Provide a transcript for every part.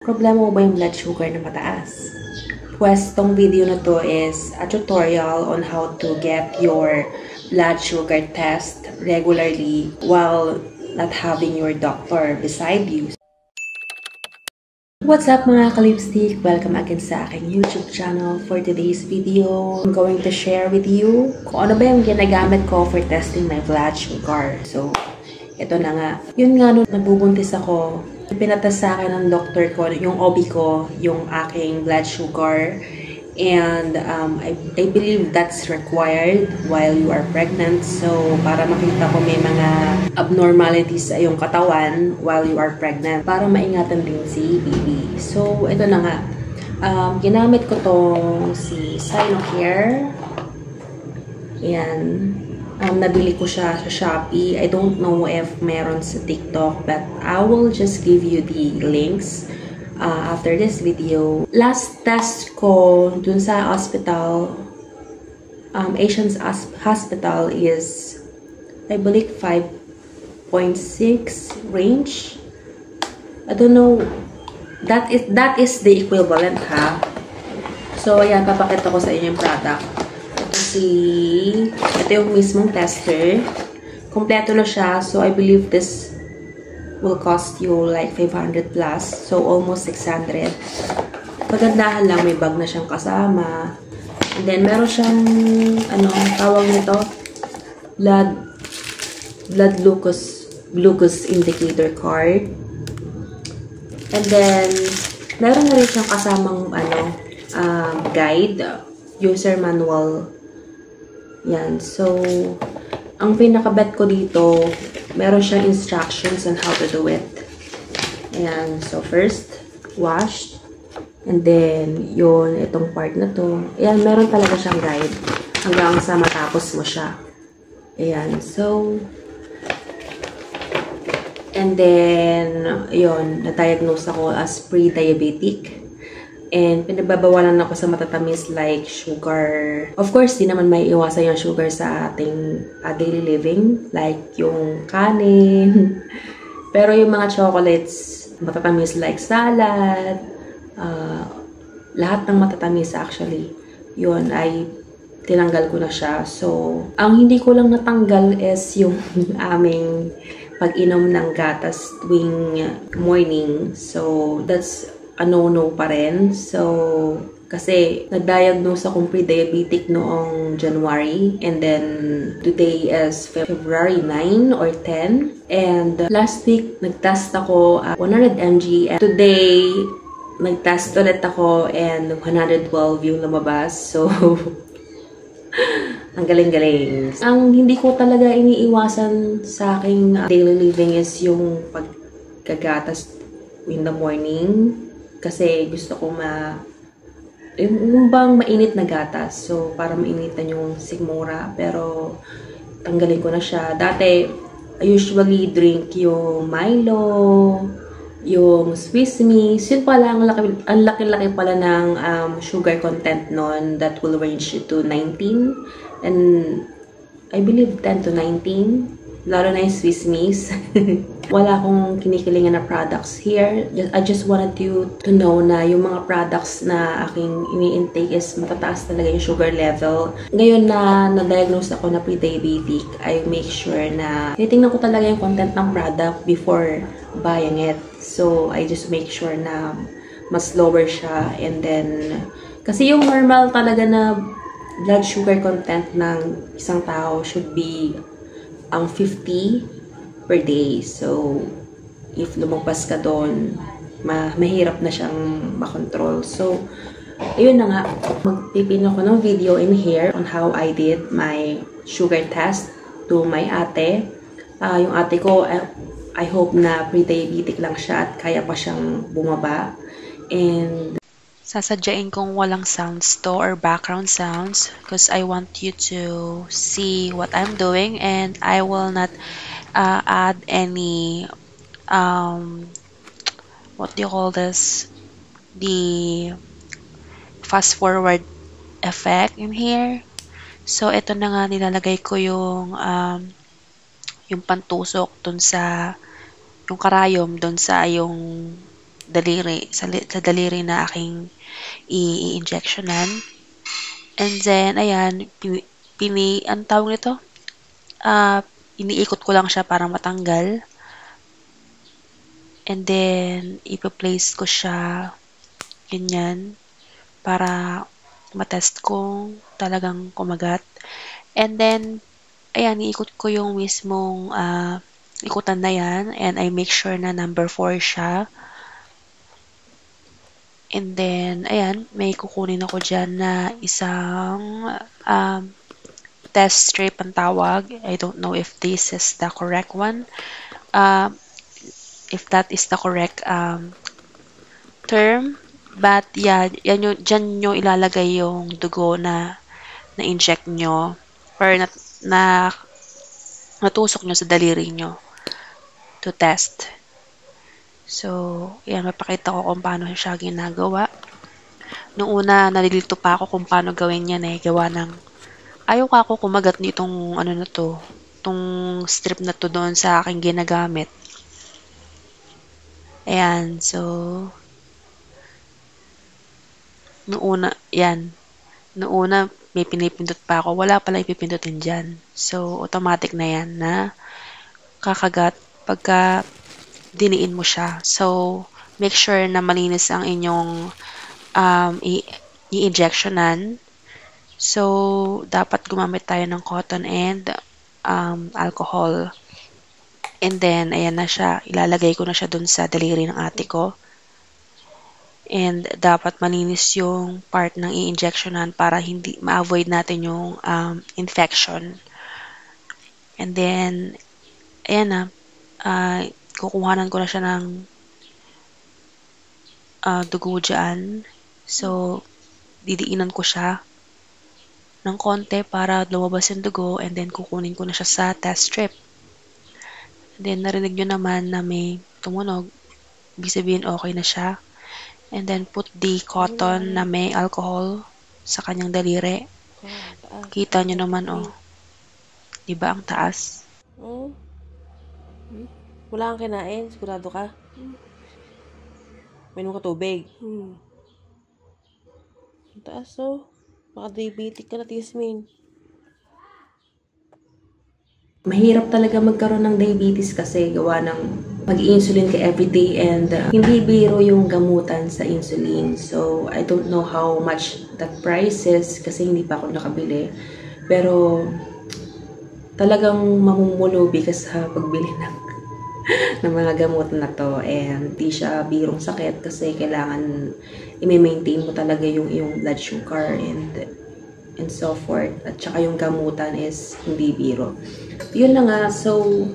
Problema mo ba yung blood sugar na mataas? Pues, tong video na to is a tutorial on how to get your blood sugar test regularly while not having your doctor beside you. What's up mga ka-lipstick? Welcome again sa aking YouTube channel. For today's video, I'm going to share with you kung ano ba yung ginagamit ko for testing my blood sugar. So, ito na nga. Yun nga, nung nabubuntis ako, pinatas sa akin ng doctor ko, yung OB ko, yung aking blood sugar. And I believe that's required while you are pregnant. So, para makita ko may mga abnormalities sa iyong katawan while you are pregnant. Para maingatan din si baby. So, ito na nga. Ginamit ko tong si Sinocare. Yan. Nabili ko siya sa Shopee. I don't know if meron sa TikTok, but I will just give you the links after this video. Last test ko dun sa hospital, Asians Hospital is, I believe, 5.6 range. I don't know. That is the equivalent, ha? So, ayan, papakita ko sa inyo yung product. Ito yung mismong tester. Kompleto na siya. So, I believe this will cost you like 500 plus. So, almost 600. Pagandahan lang, may bag na siyang kasama. And then, meron siyang, tawag nito? Blood glucose indicator card. And then, meron na rin siyang kasamang, guide. User manual. Yan. So, ang pinaka-bet ko dito, meron siyang instructions on how to do it. Ayan. So, first, wash. And then, yun, itong part na to. Ayan, meron talaga siyang guide hanggang sa matapos mo siya. Ayan. So, and then, yun, na-diagnose ako as pre-diabetic. And pinababawalan ako sa matatamis like sugar. Of course, di naman may iwasan yung sugar sa ating daily living. Like yung kanin. Pero yung mga chocolates, matatamis like salad. Lahat ng matatamis actually. Yun ay tinanggal ko na siya. So, ang hindi ko lang natanggal is yung aming pag-inom ng gatas tuwing morning. So, that's a no-no pa rin. So, kasi nag-diagnose akong pre-diabetic noong January. And then, today is February 9 or 10. And last week, nag-test ako 100 mg. And today, nag-test ulit ako and 112 yung lumabas. So, ang galing-galing. Ang hindi ko talaga iniiwasan sa aking daily living is yung pagkagatas in the morning. Kasi gusto ko yung bang mainit na gatas. So, para mainitan yung sigmura. Pero, tanggalin ko na siya. Dati, I usually drink yung Milo, yung Swiss Miss. Yun pala, ang laki-laki pala ng sugar content nun that will range to 19. And, I believe 10 to 19. Lalo na yung Swiss Miss. Wala akong kinikilingan na products here. I just wanted you to know na yung mga products na aking ini-intake is matataas talaga yung sugar level. Ngayon na na-diagnose ako na pre-diabetic, I make sure na titingnan ko talaga yung content ng product before buying it. So, I just make sure na mas lower siya. And then, kasi yung normal talaga na blood sugar content ng isang tao should be ang 50 per day. So, if lumagpas ka doon, mahirap na siyang makontrol. So, ayun na nga. Magpipin ako ng video in here on how I did my sugar test to my ate. Yung ate ko, I hope na pre-diabetic lang siya at kaya pa siyang bumaba. And sasadyain kong walang sounds to or background sounds because I want you to see what I'm doing, and I will not add any what do you call this, the fast forward effect in here. So ito na nga, nilalagay ko yung pantusok dun sa yung karayom dun sa yung daliri, sa daliri na aking i-injectionan. And then, ayan, ang tawag nito, iniikot ko lang siya para matanggal. And then, ipa-place ko siya, ganyan, para matest kung talagang kumagat. And then, ayan, iikot ko yung mismong ikutan na yan. And I make sure na number 4 siya. And then, ayan, may kukunin ako dyan na isang test strip ang tawag. I don't know if this is the correct one. If that is the correct term. But yeah, dyan nyo ilalagay yung dugo na na-inject nyo or natusok nyo sa daliri nyo to test. So, yan, mapakita ko kung paano siya ginagawa. Noong una, nalilito pa ako kung paano gawin yan eh. Gawa ng, ayaw ka ako kumagat nitong ano na to, itong strip na to doon sa aking ginagamit. Ayan, so, noong una, yan. Noong una, may pinipindot pa ako. Wala pala ipipindutin dyan. So, automatic na yan na kakagat pagka diniin mo siya. So, make sure na malinis ang inyong i-injectionan. So, dapat gumamit tayo ng cotton and alcohol. And then, ayan na siya. Ilalagay ko na siya dun sa daliri ng ate ko. And dapat malinis yung part ng i-injectionan para hindi ma-avoid natin yung infection. And then, ayan na. Kukuhanan ko na siya ng dugo dyan. So, didiinan ko siya ng konti para lumabas yung dugo and then kukunin ko na siya sa test strip. And then, narinig nyo naman na may tumunog. Ibig sabihin, okay na siya. And then, put the cotton na may alcohol sa kanyang daliri. Kita nyo naman, oh. Diba ang taas? Wala kang kinain? Sigurado ka? Minom ka tubig? Ang taas, oh. Baka diabetic ka na, Tismin. Mahirap talaga magkaroon ng diabetes kasi gawa ng mag-insulin ka everyday and hindi biro yung gamutan sa insulin. So, I don't know how much that price is kasi hindi pa ako nakabili. Pero, talagang mamumulubi ka sa pagbili ng mga gamot na to. And di siya birong sakit kasi kailangan i-maintain mo talaga yung iyong blood sugar and so forth. At saka yung gamutan is hindi biro. Yun na nga. So,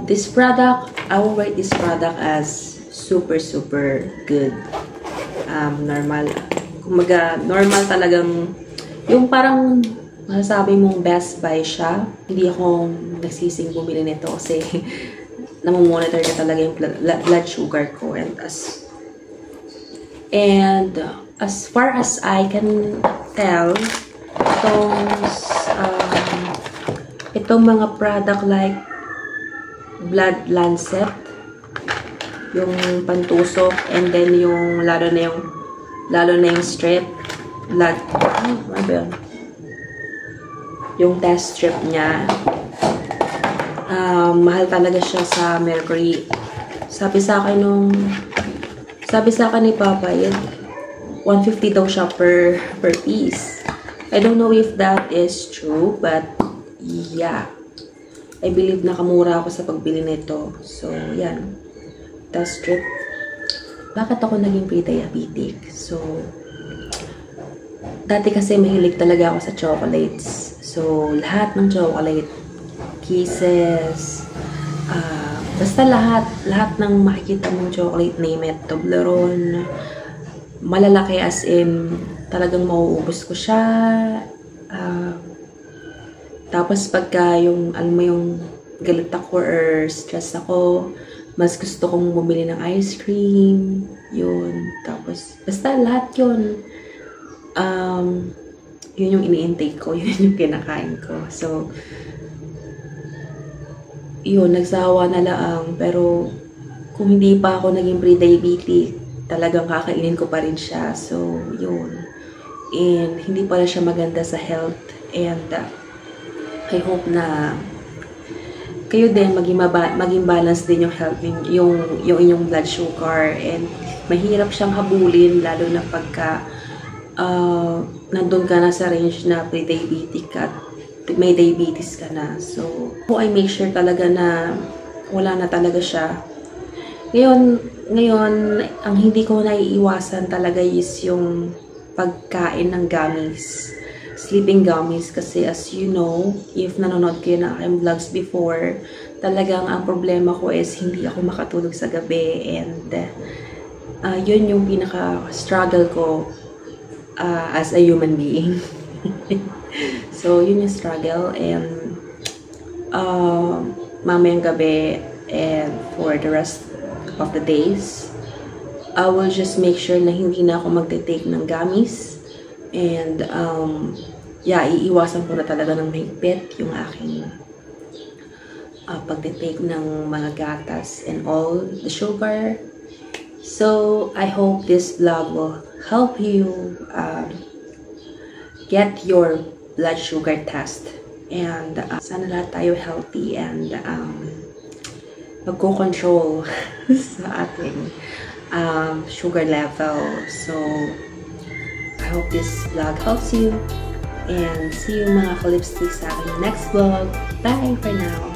this product, I will rate this product as super, super good. Normal. Kumaga, normal talagang, yung parang masasabi mong best buy siya. Hindi ako nagsising bumili nito kasi namomonitor ka talaga yung blood sugar ko. And as far as I can tell, itong mga product like Blood Lancet, yung pantusok, and then yung lalo na yung strip, blood, ano ba yun? Yung test strip niya, mahal talaga siya sa Mercury. Sabi sa akin ni Papa, 150 daw siya per piece. I don't know if that is true, but yeah. I believe nakamura ako sa pagbili nito. So, yan. Test strip. Bakit ako naging pre-diabetic? So, dati kasi mahilig talaga ako sa chocolates. So, lahat ng chocolate, Kisses, basta lahat ng makikita mong chocolate, name it, Toblerone, malalaki as in, talagang mauubos ko siya. Tapos pagka yung, alam mo yung galit ako or stress ako, mas gusto kong bumili ng ice cream, yun. Tapos, basta lahat yun. Yun yung ini-intake ko, yun yung kinakain ko. So, yun, nagsawa na lang. Pero, kung hindi pa ako naging pre-diabetic, talagang kakainin ko pa rin siya. So, yun. And hindi pala siya maganda sa health. And I hope na kayo din maging balance din yung health, yung inyong blood sugar. And mahirap siyang habulin, lalo na pagka nandun ka na sa range na pre-diabetic at may diabetes ka na. So, I make sure talaga na wala na talaga siya. Ngayon, ang hindi ko naiiwasan talaga is yung pagkain ng gummies. Sleeping gummies. Kasi as you know, if nanonood kayo ng aking vlogs before, talagang ang problema ko is hindi ako makatulog sa gabi. And yun yung pinaka-struggle ko as a human being. So, yun yung struggle. And mamayang gabi and for the rest of the days, I will just make sure na hindi na ako magte-take ng gummies. And iiwasan ko na talaga ng mahigpit yung aking pagte-take ng mga gatas and all the sugar. So, I hope this vlog will help you get your blood sugar test. And sana lahat tayo healthy and magko-control sa ating sugar level. So, I hope this vlog helps you. And see you mga ka-lipstick sa aking next vlog. Bye for now!